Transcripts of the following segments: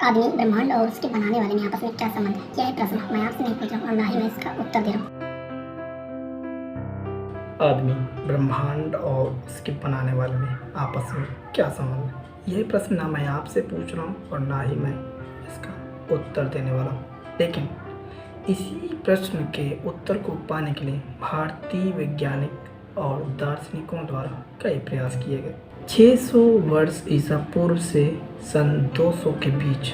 आदमी, ब्रह्मांड और उसके बनाने वाले में आपस में क्या संबंध है? यह प्रश्न मैं आपसे नहीं पूछ रहा हूँ और ना ही मैं इसका उत्तर दे रहा हूँ। आदमी, ब्रह्मांड और उसके बनाने वाले में आपस में क्या संबंध है? यह प्रश्न ना मैं आपसे पूछ रहा हूँ और ना ही मैं इसका उत्तर देने वाला हूँ। लेकिन इसी प्रश्न के उत्तर को पाने के लिए भारतीय वैज्ञानिक और दार्शनिकों द्वारा कई प्रयास किए गए। 600 वर्ष ईसा पूर्व से सन 200 के बीच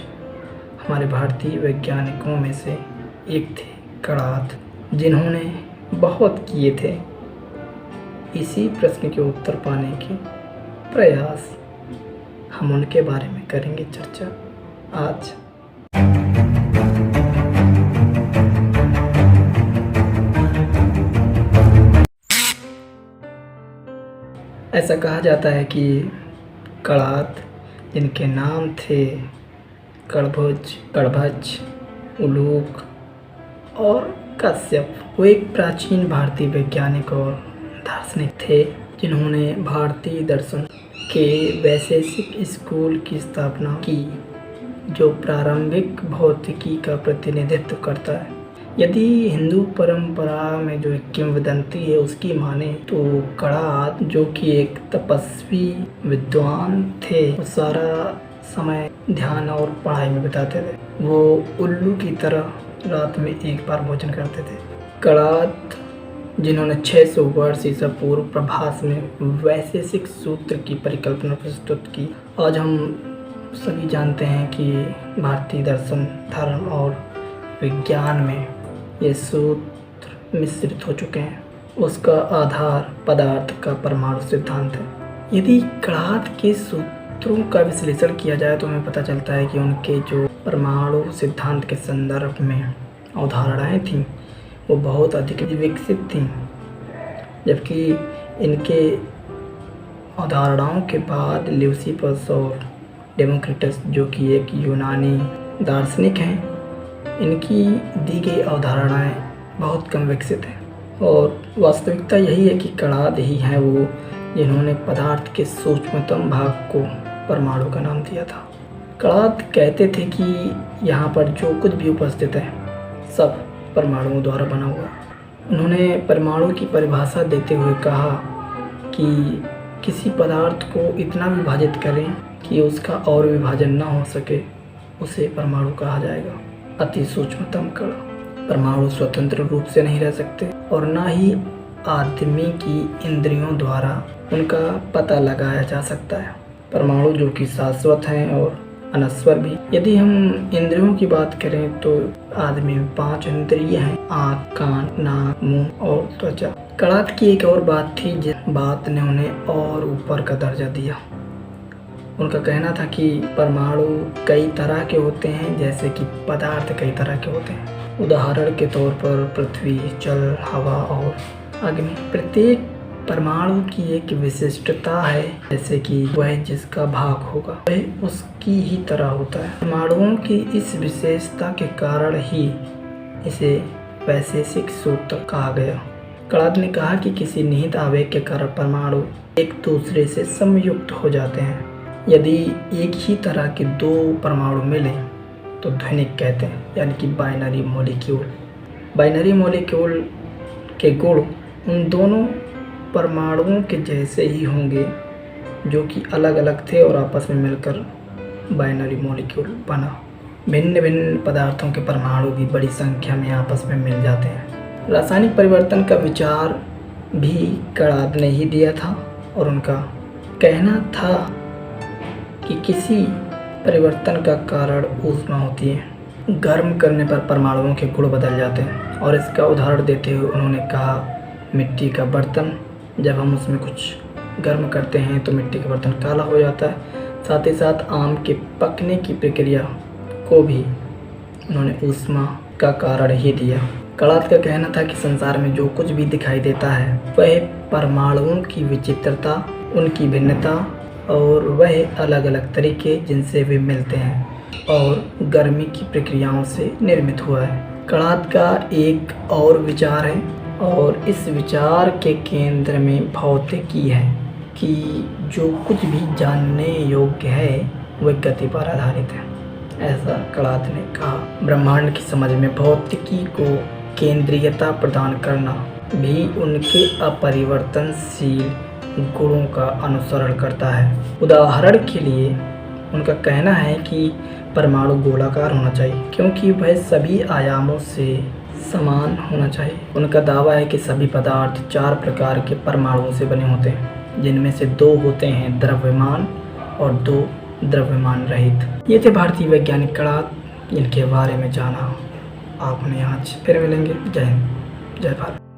हमारे भारतीय वैज्ञानिकों में से एक थे कणाद, जिन्होंने बहुत किए थे इसी प्रश्न के उत्तर पाने के प्रयास। हम उनके बारे में करेंगे चर्चा आज। ऐसा कहा जाता है कि कणाद, जिनके नाम थे कणभुज, कणभज, उलूक और कश्यप, वो एक प्राचीन भारतीय वैज्ञानिक और दार्शनिक थे जिन्होंने भारतीय दर्शन के वैशेषिक स्कूल की स्थापना की, जो प्रारंभिक भौतिकी का प्रतिनिधित्व करता है। यदि हिंदू परंपरा में जो एक किंवदंती है उसकी माने तो कणाद, जो कि एक तपस्वी विद्वान थे, वो सारा समय ध्यान और पढ़ाई में बिताते थे। वो उल्लू की तरह रात में एक बार भोजन करते थे। कणाद, जिन्होंने 600 वर्ष ईसा पूर्व प्रभास में वैशेषिक सूत्र की परिकल्पना प्रस्तुत की। आज हम सभी जानते हैं कि भारतीय दर्शन, धर्म और विज्ञान में ये सूत्र मिश्रित हो चुके हैं। उसका आधार पदार्थ का परमाणु सिद्धांत है। यदि कणाद के सूत्रों का विश्लेषण किया जाए तो हमें पता चलता है कि उनके जो परमाणु सिद्धांत के संदर्भ में अवधारणाएं थीं वो बहुत अधिक विकसित थीं, जबकि इनके अवधारणाओं के बाद ल्यूसिपस और डेमोक्रिटस, जो कि एक यूनानी दार्शनिक हैं, इनकी दी गई अवधारणाएं बहुत कम विकसित हैं। और वास्तविकता यही है कि कणाद ही हैं वो जिन्होंने पदार्थ के सूक्ष्मतम भाग को परमाणु का नाम दिया था। कणाद कहते थे कि यहाँ पर जो कुछ भी उपस्थित है सब परमाणुओं द्वारा बना हुआ। उन्होंने परमाणु की परिभाषा देते हुए कहा कि किसी पदार्थ को इतना विभाजित करें कि उसका और विभाजन ना हो सके, उसे परमाणु कहा जाएगा। अति सूक्ष्मतम कण परमाणु स्वतंत्र रूप से नहीं रह सकते और ना ही आदमी की इंद्रियों द्वारा उनका पता लगाया जा सकता है। परमाणु जो कि शाश्वत हैं और अनश्वर भी। यदि हम इंद्रियों की बात करें तो आदमी में 5 इंद्रिय हैं: आँख, कान, नाक, मुंह और त्वचा। कणाद की एक और बात थी जिस बात ने उन्हें और ऊपर का दर्जा दिया। उनका कहना था कि परमाणु कई तरह के होते हैं, जैसे कि पदार्थ कई तरह के होते हैं। उदाहरण के तौर पर पृथ्वी, जल, हवा और अग्नि। प्रत्येक परमाणु की एक विशिष्टता है, जैसे कि वह जिसका भाग होगा वह उसकी ही तरह होता है। परमाणुओं की इस विशेषता के कारण ही इसे वैशेषिक सूत्र कहा गया। कणाद ने कहा कि किसी निहित आवेग के कारण परमाणु एक दूसरे से संयुक्त हो जाते हैं। यदि एक ही तरह के 2 परमाणु मिले तो ध्वनिक कहते हैं, यानी कि बाइनरी मॉलिक्यूल। बाइनरी मॉलिक्यूल के गुण उन दोनों परमाणुओं के जैसे ही होंगे जो कि अलग अलग थे और आपस में मिलकर बाइनरी मॉलिक्यूल बना। भिन्न भिन्न पदार्थों के परमाणु भी बड़ी संख्या में आपस में मिल जाते हैं। रासायनिक परिवर्तन का विचार भी कणाद ने ही दिया था और उनका कहना था कि किसी परिवर्तन का कारण ऊष्मा होती है। गर्म करने पर परमाणुओं के गुण बदल जाते हैं और इसका उदाहरण देते हुए उन्होंने कहा, मिट्टी का बर्तन, जब हम उसमें कुछ गर्म करते हैं तो मिट्टी का बर्तन काला हो जाता है। साथ ही साथ आम के पकने की प्रक्रिया को भी उन्होंने ऊष्मा का कारण ही दिया। कणाद का कहना था कि संसार में जो कुछ भी दिखाई देता है वह परमाणुओं की विचित्रता, उनकी भिन्नता और वह अलग अलग तरीके जिनसे वे मिलते हैं और गर्मी की प्रक्रियाओं से निर्मित हुआ है। कणाद का एक और विचार है और इस विचार के केंद्र में भौतिकी है कि जो कुछ भी जानने योग्य है वह गति पर आधारित है। ऐसा कणाद ने कहा। ब्रह्मांड की समझ में भौतिकी को केंद्रीयता प्रदान करना भी उनके अपरिवर्तनशील गुणों का अनुसरण करता है। उदाहरण के लिए उनका कहना है कि परमाणु गोलाकार होना चाहिए क्योंकि वह सभी आयामों से समान होना चाहिए। उनका दावा है कि सभी पदार्थ 4 प्रकार के परमाणुओं से बने होते हैं, जिनमें से 2 होते हैं द्रव्यमान और 2 द्रव्यमान रहित। ये थे भारतीय वैज्ञानिक कणाद, जिनके बारे में जाना आपने आज। फिर मिलेंगे। जय हिंद, जय भारत।